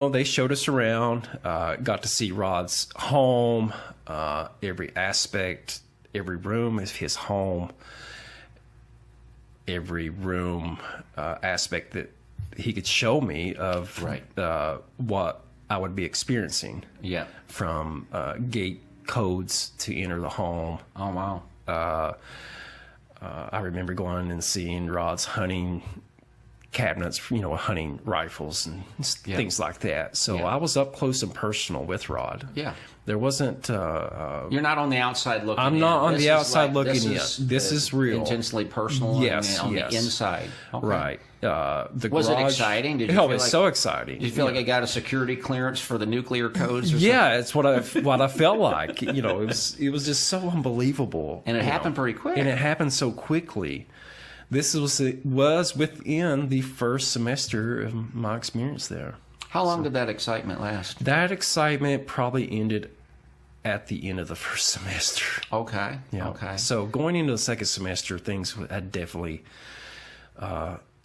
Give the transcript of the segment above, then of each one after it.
Well, they showed us around, got to see Rod's home, every aspect, every room of his home, every room aspect that he could show me of what I would be experiencing. Yeah. From gate codes to enter the home. Oh, wow. I remember going and seeing Rod's hunting cabinets, hunting rifles and things like that. So I was up close and personal with Rod. Yeah. There wasn't... You're not on the outside looking in. I'm not on the outside looking in. This is real. Intensely personal. Yes, on the inside. Okay. Right. Was it exciting? Did you it feel was like, so exciting. Did you feel like it got a security clearance for the nuclear codes? Or something? It's what I felt like. It was just so unbelievable. And it happened pretty quick. And it happened so quickly. This was within the first semester of my experience there. How long did that excitement last? That excitement probably ended at the end of the first semester. Okay. Yeah. Okay. So going into the second semester, things had definitely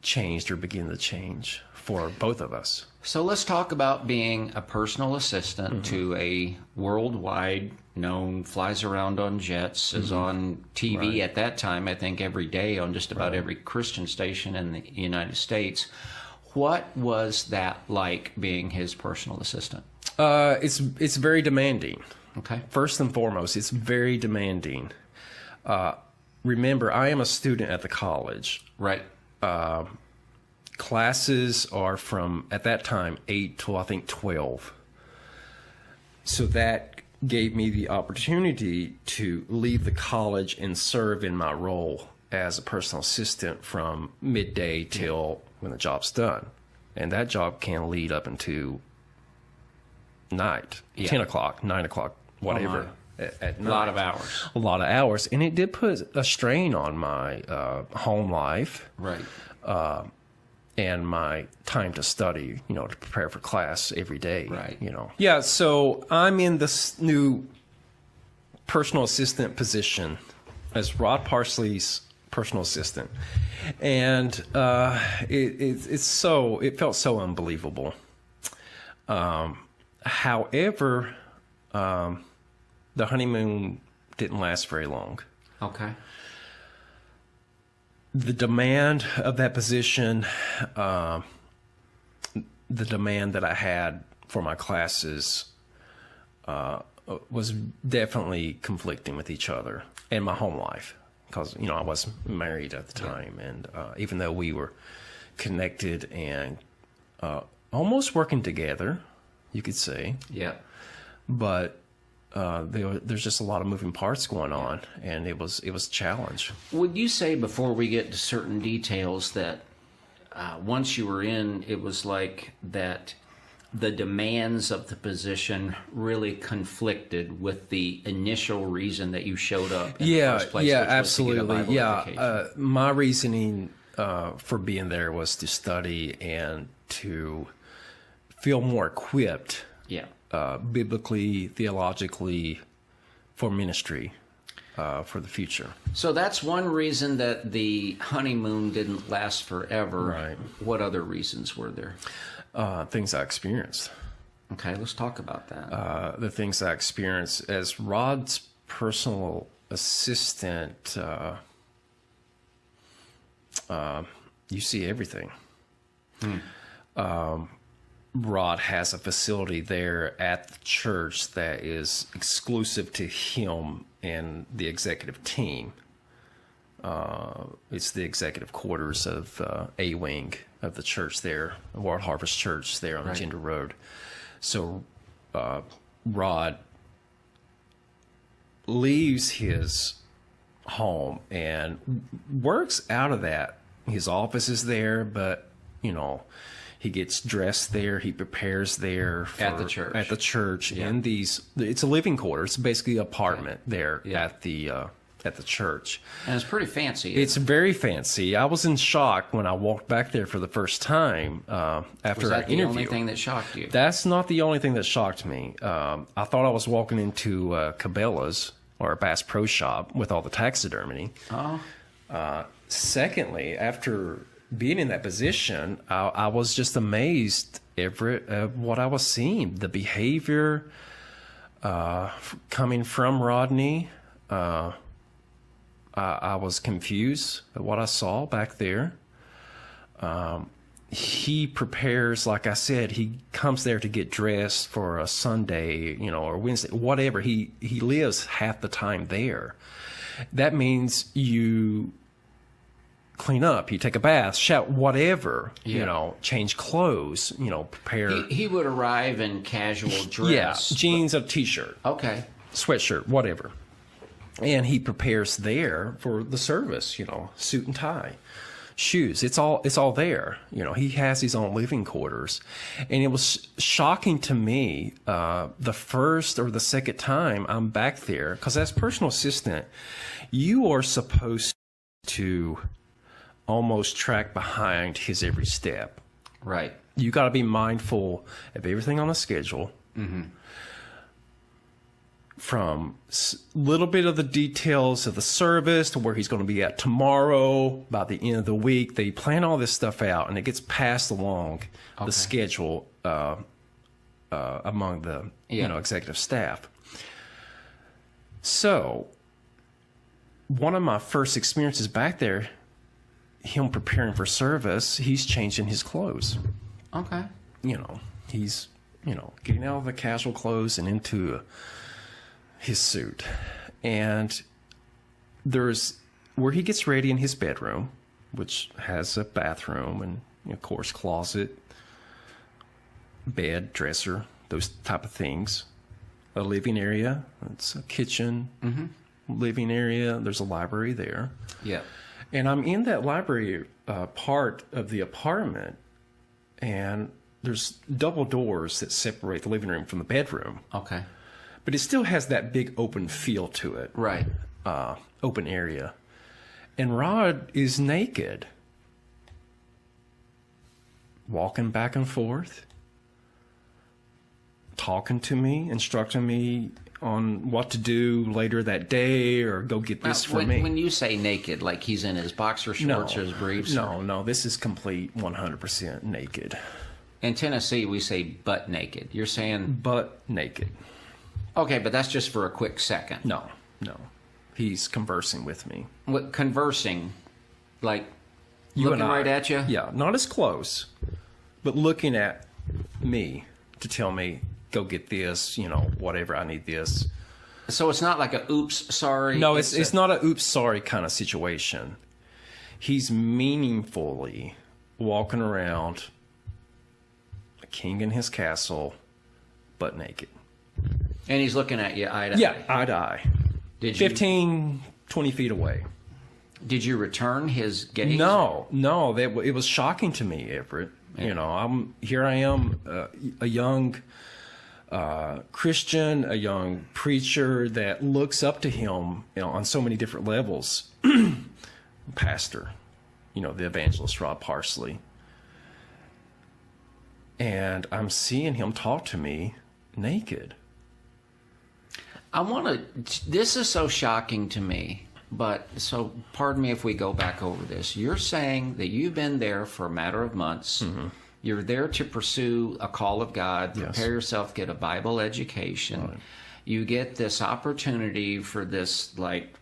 changed or began to change for both of us. So let's talk about being a personal assistant to a worldwide known, flies around on jets, is on TV at that time, I think every day on just about every Christian station in the United States. What was that like being his personal assistant? It's very demanding. Okay. First and foremost, it's very demanding. Remember, I am a student at the college. Right. Classes are from, at that time, 8 to, I think, 12. So that gave me the opportunity to leave the college and serve in my role as a personal assistant from midday till when the job's done. And that job can lead up into night, 10 o'clock, 9 o'clock, whatever. At night. A lot of hours. A lot of hours. And it did put a strain on my home life. Right. And my time to study, to prepare for class every day. Right. Yeah, so I'm in this new personal assistant position as Rod Parsley's personal assistant. And it felt so unbelievable. However, the honeymoon didn't last very long. Okay. The demand of that position, the demand that I had for my classes was definitely conflicting with each other and my home life because, I was married at the time. And even though we were connected and almost working together, you could say. Yeah. But there's just a lot of moving parts going on, and it was a challenge. Would you say, before we get to certain details, that once you were in, it was like that the demands of the position really conflicted with the initial reason that you showed up in the first place? Yeah, absolutely. My reasoning for being there was to study and to feel more equipped. Yeah. Biblically, theologically, for ministry, for the future. So that's one reason that the honeymoon didn't last forever. Right. What other reasons were there? Things I experienced. Okay, let's talk about that. The things I experienced as Rod's personal assistant, you see everything. Rod has a facility there at the church that is exclusive to him and the executive team. It's the executive quarters of A Wing of the church there, World Harvest Church there on Gender Road. So Rod leaves his home and works out of that. His office is there, but, he gets dressed there. He prepares there at the church. At the church in these. It's a living quarters. It's basically an apartment there at the church. And it's pretty fancy. It's very fancy. I was in shock when I walked back there for the first time after our interview. Was that the only thing that shocked you? That's not the only thing that shocked me. I thought I was walking into Cabela's or a Bass Pro Shop with all the taxidermy. Oh. Secondly, after being in that position, I was just amazed at what I was seeing. The behavior coming from Rodney, I was confused at what I saw back there. He prepares, like I said, he comes there to get dressed for a Sunday, or Wednesday, whatever. He lives half the time there. That means you clean up, you take a bath, shower, whatever, change clothes, prepare. He would arrive in casual dress. Yeah, jeans, a t-shirt. Okay. Sweatshirt, whatever. And he prepares there for the service, suit and tie. Shoes, it's all there. He has his own living quarters. And it was shocking to me the first or the second time I'm back there, because as personal assistant, you are supposed to almost track behind his every step. Right. You got to be mindful of everything on the schedule. Mm-hmm. From little bit of the details of the service to where he's going to be at tomorrow, by the end of the week. They plan all this stuff out, and it gets passed along the schedule among the executive staff. So one of my first experiences back there, him preparing for service, he's changing his clothes. Okay. He's getting out of the casual clothes and into his suit. And there's where he gets ready in his bedroom, which has a bathroom and, of course, closet, bed, dresser, those type of things. A living area. It's a kitchen, living area. There's a library there. Yeah. And I'm in that library part of the apartment, and there's double doors that separate the living room from the bedroom. Okay. But it still has that big open feel to it. Right. Open area. And Rod is naked, walking back and forth, talking to me, instructing me on what to do later that day, or go get this for me. When you say naked, like he's in his boxer shorts or his briefs? No, this is complete 100% naked. In Tennessee, we say butt naked. You're saying... Butt naked. Okay, but that's just for a quick second. No. He's conversing with me. What, conversing? Like You looking and I, right at you? Yeah, not as close, but looking at me to tell me, go get this, whatever, I need this. So it's not like a oops, sorry? No, it's not a oops, sorry kind of situation. He's meaningfully walking around a king in his castle, butt naked. And he's looking at you eye to eye? Yeah, eye to eye. Did you, 15, 20 feet away. Did you return his gaze? No, it was shocking to me, Everett. Yeah. I am, a young Christian, a young preacher that looks up to him, on so many different levels. Pastor, the evangelist Rob Parsley. And I'm seeing him talk to me naked. This is so shocking to me, but so pardon me if we go back over this. You're saying that you've been there for a matter of months. Mm-hmm. You're there to pursue a call of God, prepare yourself, get a Bible education. Right. You get this opportunity for this, like,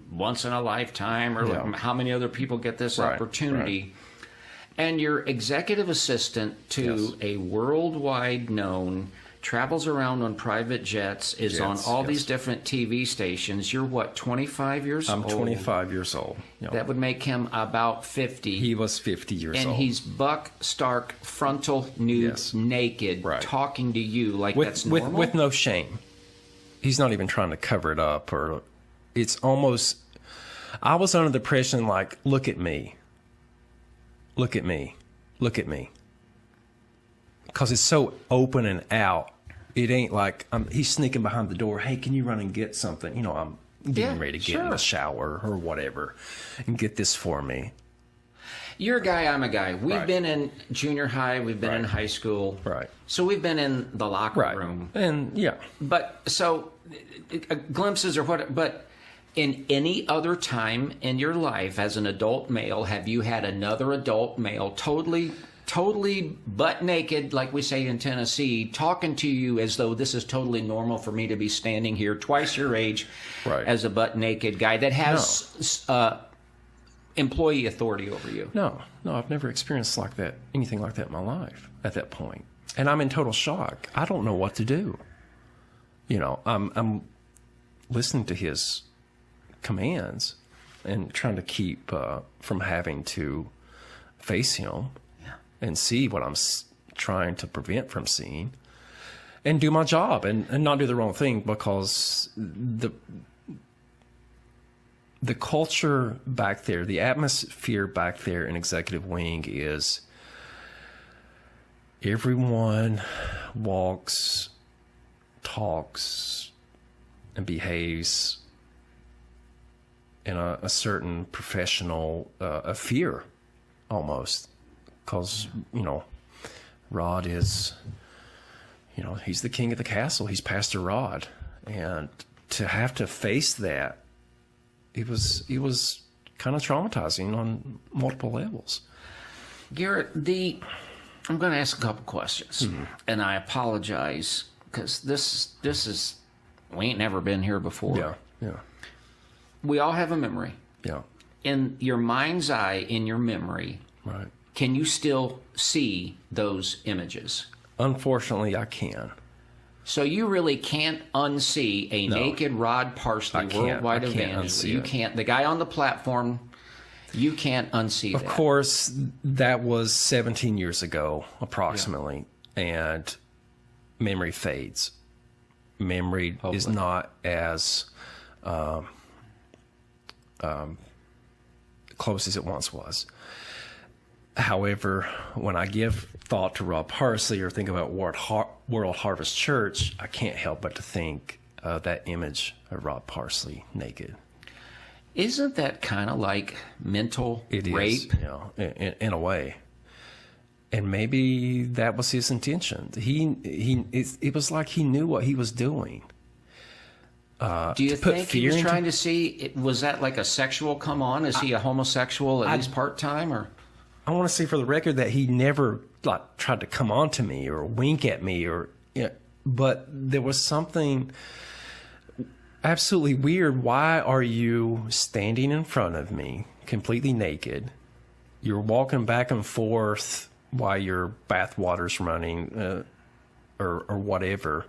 once in a lifetime, or like how many other people get this opportunity. Right. And you're executive assistant to a worldwide known, travels around on private jets, is on all these different TV stations. You're what, 25 years old? I'm 25 years old. Yep. That would make him about 50. He was 50 years old. And he's buck stark, frontal nude, naked, talking to you like that's normal? With no shame. He's not even trying to cover it up, or it's almost, I was under the impression like, look at me. Look at me. Look at me. Because it's so open and out. It ain't like he's sneaking behind the door. Hey, can you run and get something? I'm getting ready to get in the shower or whatever and get this for me. You're a guy, I'm a guy. We've been in junior high. We've been in high school. Right. So we've been in the locker room. And But so glimpses or what, but In any other time in your life as an adult male, have you had another adult male totally butt naked, like we say in Tennessee, talking to you as though this is totally normal for me to be standing here twice your age as a butt naked guy that has employee authority over you? No, I've never experienced anything like that in my life at that point. And I'm in total shock. I don't know what to do. I'm listening to his commands and trying to keep from having to face him and see what I'm trying to prevent from seeing, and do my job and not do the wrong thing, because the culture back there, the atmosphere back there in executive wing is everyone walks, talks, and behaves in a certain professional fear, almost, because Rod is, he's the king of the castle. He's Pastor Rod, and to have to face that, it was kind of traumatizing on multiple levels. Garrett, I'm going to ask a couple questions, and I apologize because this is we ain't never been here before. Yeah. We all have a memory. Yeah. In your mind's eye, in your memory, right. Can you still see those images? Unfortunately, I can. So you really can't unsee a naked Rod Parsley worldwide evangelist. You can't. The guy on the platform, you can't unsee that. Of course, that was 17 years ago, approximately, and memory fades. Memory is not as close as it once was. However, when I give thought to Rod Parsley or think about World Harvest Church, I can't help but to think of that image of Rod Parsley naked. Isn't that kind of like mental rape? In a way. And maybe that was his intention. It was like he knew what he was doing. Do you think he was trying to see, was that like a sexual come on? Is he a homosexual at least part-time? Or I want to say for the record that he never tried to come on to me or wink at me, but there was something absolutely weird. Why are you standing in front of me completely naked? You're walking back and forth while your bath water's running or whatever.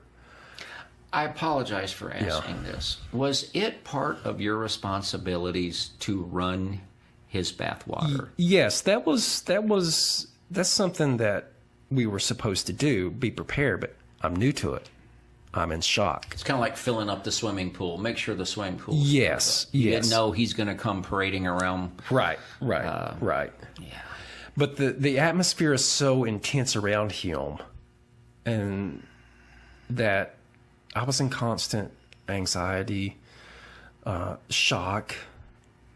I apologize for asking this. Was it part of your responsibilities to run his bathwater? Yes, that's something that we were supposed to do, be prepared, but I'm new to it. I'm in shock. It's kind of like filling up the swimming pool. Make sure the swimming pool is yes. You didn't know he's going to come parading around. Right. Yeah. But the atmosphere is so intense around him, and that I was in constant anxiety, shock,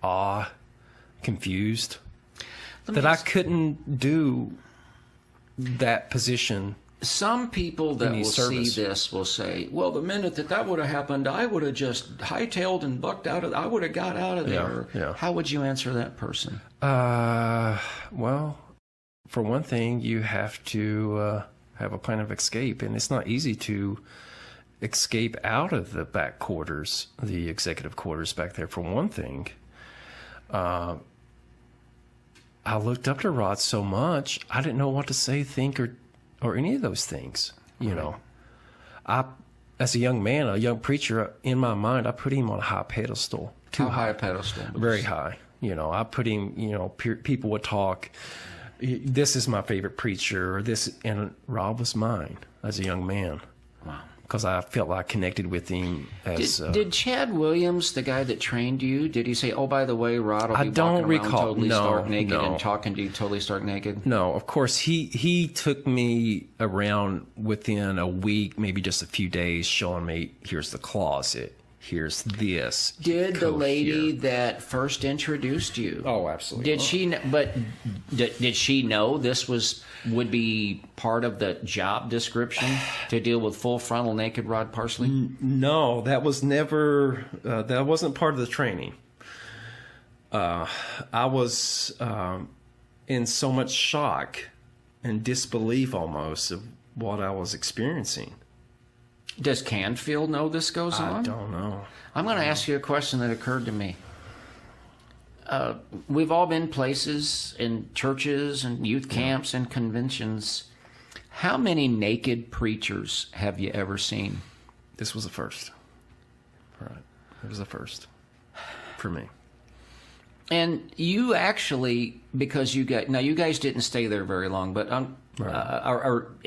awe, confused, that I couldn't do that position. Some people that will see this will say, well, the minute that would have happened, I would have just hightailed and bucked out I would have got out of there. Yeah. How would you answer that person? Well, for one thing, you have to have a plan of escape, and it's not easy to escape out of the back quarters, the executive quarters back there, for one thing. I looked up to Rod so much, I didn't know what to say, think, or any of those things. As a young man, a young preacher, in my mind, I put him on a high pedestal. How high a pedestal? Very high. I put him, people would talk, this is my favorite preacher, and Rob was mine as a young man. Wow. Because I felt like I connected with him as... Did Chad Williams, the guy that trained you, did he say, oh, by the way, Rod will be walking around totally stark naked and talking to you totally stark naked? No, of course, he took me around within a week, maybe just a few days, showing me, here's the closet, Here's this. Did the Go lady here. that first introduced you? Oh, absolutely. Did she? But did she know this would be part of the job description to deal with full frontal naked rod parsley? No, that was never. That wasn't part of the training. I was in so much shock and disbelief almost of what I was experiencing. Does Canfield know this goes on? I don't know. I'm going to ask you a question that occurred to me. We've all been places in churches and youth camps and conventions. How many naked preachers have you ever seen? This was the first. Right. It was the first for me. And you actually, because you guys didn't stay there very long, but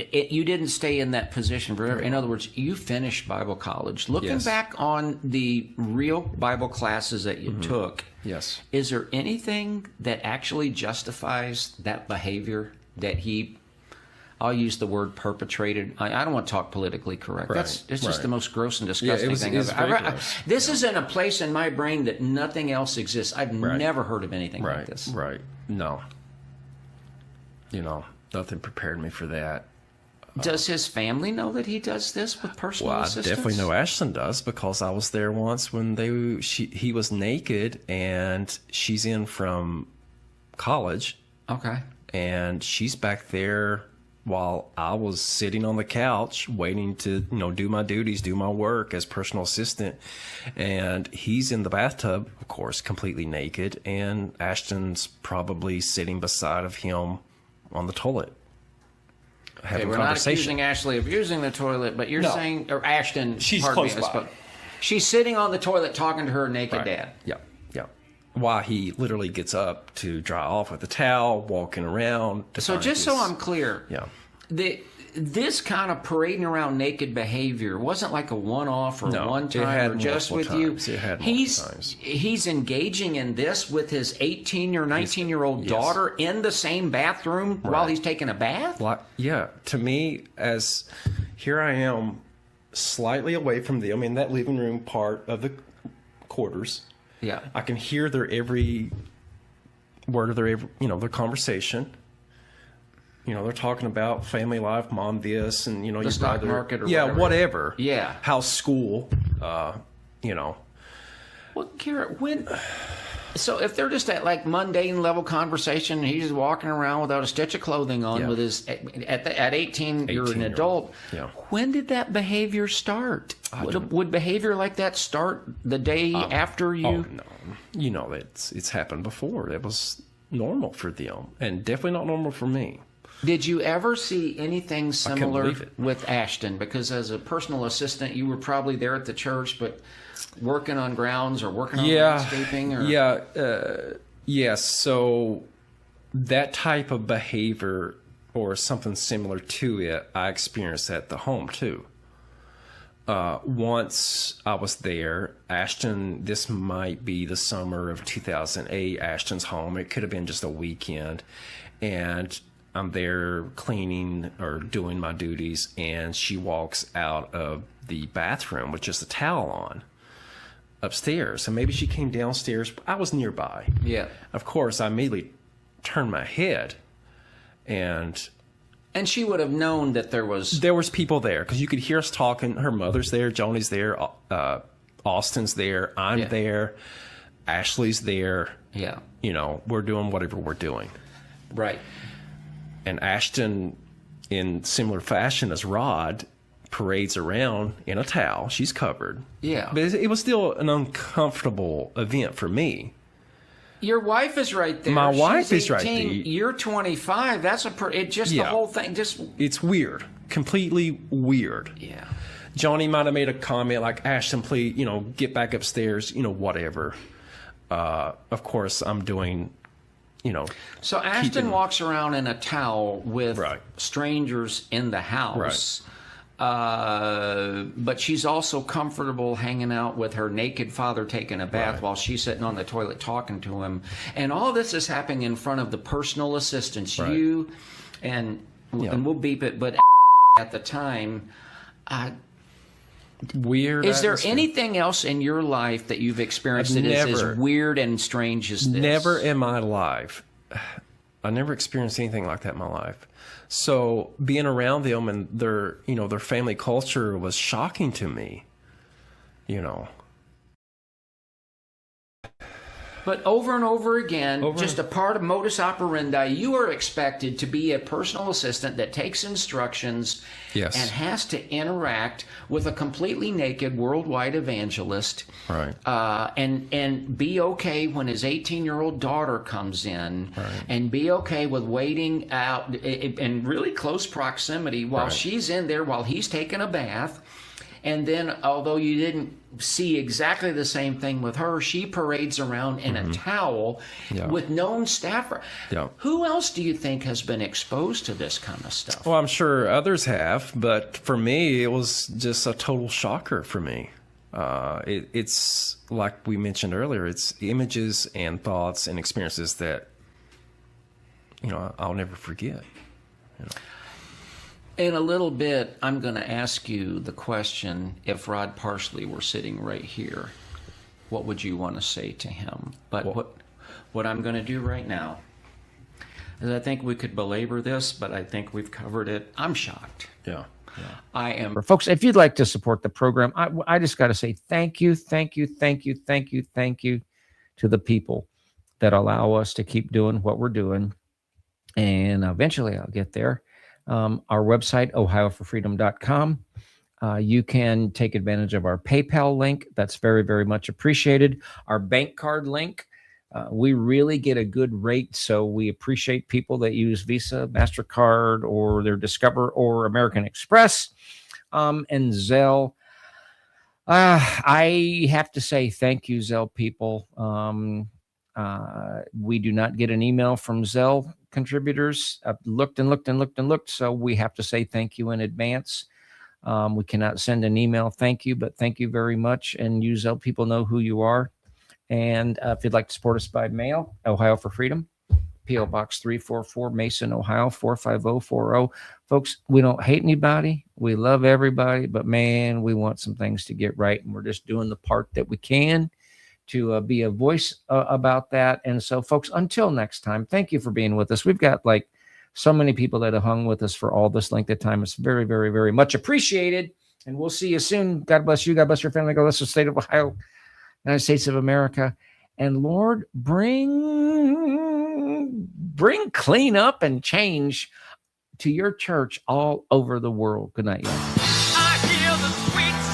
you didn't stay in that position forever. In other words, you finished Bible college. Looking Yes. back on the real Bible classes that you took, Yes. is there anything that actually justifies that behavior that he, I'll use the word perpetrated. I don't want to talk politically correct. Right, It's just the most gross and disgusting thing. it was I've very ever- gross. This is in a place in my brain that nothing else exists. I've never heard of anything like this. Right. No. Nothing prepared me for that. Does his family know that he does this with personal Well, I assistance? definitely know Ashton does because I was there once when he was naked and she's in from college Okay. and she's back there while I was sitting on the couch waiting to do my duties, do my work as personal assistant, and he's in the bathtub, of course, completely naked, and Ashton's probably sitting beside of him on the toilet having We're not conversation. accusing Ashley of using the toilet, but you're No. saying, or Ashton, She's pardon me, close I by. suppose. She's sitting on the toilet talking to her naked dad. Yeah. While he literally gets up to dry off with a towel, walking around. To So find just so his- I'm clear, Yeah. this kind of parading around naked behavior wasn't like a one-off or No, one it time had or just with multiple you. times. It had he's multiple times. he's engaging in this with his 18 or 19-year-old Yes. daughter in the same bathroom while he's taking a bath. Like, yeah, to me, as here I am, slightly away from them in that living room part of the quarters. Yeah. I can hear their every word of their conversation. They're talking about family life, mom this, and your stock brother, market or whatever. Yeah. How's school? Well, Garrett, so if they're just at like mundane level conversation, and he's just walking around without a stitch of clothing on Yeah. with his at 18, you're an 18-year-old. adult. Yeah. When did that behavior start? Would behavior like that start the day after you? Oh no, it's happened before. It was normal for them, and definitely not normal for me. Did you ever see anything similar believe it. with Ashton? Because as a personal assistant, you were probably there at the church, but working on grounds or working on landscaping? Or... Yes. So that type of behavior or something similar to it, I experienced at the home too. Once I was there, Ashton, this might be the summer of 2008, Ashton's home. It could have been just a weekend. And I'm there cleaning or doing my duties, and she walks out of the bathroom with just a towel on upstairs. And maybe she came downstairs. I was nearby. Yeah. Of course, I immediately turned my head, and she would have known that there was people there because you could hear us talking. Her mother's there, Joni's there, Austin's there, I'm there, Ashley's there. Yeah. We're doing whatever we're doing. Right. And Ashton, in similar fashion as Rod, parades around in a towel. She's covered. Yeah. But it was still an uncomfortable event for me. Your wife is right there. My wife She's is right 18, there. You're 25. That's the whole thing. It's weird. Completely weird. Yeah. Johnny might have made a comment like, Ashton, please, get back upstairs, whatever. Of course, I'm doing, So Ashton walks around in a towel with Right. strangers in the house. But she's also comfortable hanging out with her naked father taking a bath while she's sitting on the toilet talking to him. And all this is happening in front of the personal assistants, you and we'll beep it, but at the time, weird. Is there atmosphere. anything else in your life that you've experienced I've that is never- as weird and strange as this? Never in my life. I never experienced anything like that in my life. So being around them and their family culture was shocking to me. But over and over again, just a part of modus operandi, you are expected to be a personal assistant that takes instructions Yes. and has to interact with a completely naked worldwide evangelist. Right. And be okay when his 18-year-old daughter comes in, and be okay with waiting out in really close proximity while she's in there, while he's taking a bath. And then, although you didn't see exactly the same thing with her, she parades around in a towel with known staffer. Yeah. Who else do you think has been exposed to this kind of stuff? Well, I'm sure others have, but for me, it was just a total shocker for me. It's like we mentioned earlier, it's images and thoughts and experiences that, I'll never forget. In a little bit, I'm going to ask you the question, if Rod Parsley were sitting right here, what would you want to say to him? But what I'm going to do right now is I think we could belabor this, but I think we've covered it. I'm shocked. Yeah. I am. Folks, if you'd like to support the program, I just got to say thank you to the people that allow us to keep doing what we're doing. And eventually I'll get there. Our website, ohioforfreedom.com. You can take advantage of our PayPal link. That's very, very much appreciated. Our bank card link. We really get a good rate, so we appreciate people that use Visa, MasterCard, or their Discover or American Express, and Zelle. I have to say thank you, Zelle people. We do not get an email from Zelle contributors. I've looked, so we have to say thank you in advance. We cannot send an email thank you, but thank you very much, and you Zelle people know who you are. And if you'd like to support us by mail, Ohio for Freedom, P.O. Box 344, Mason, Ohio 45040. Folks, we don't hate anybody. We love everybody, but man, we want some things to get right, and we're just doing the part that we can to be a voice about that. And so, folks, until next time, thank you for being with us. We've got like so many people that have hung with us for all this length of time. It's very, very, very much appreciated. And we'll see you soon. God bless you. God bless your family. God bless the state of Ohio, United States of America. And Lord, bring clean up and change to your church all over the world. Good night, y'all. I hear the sweet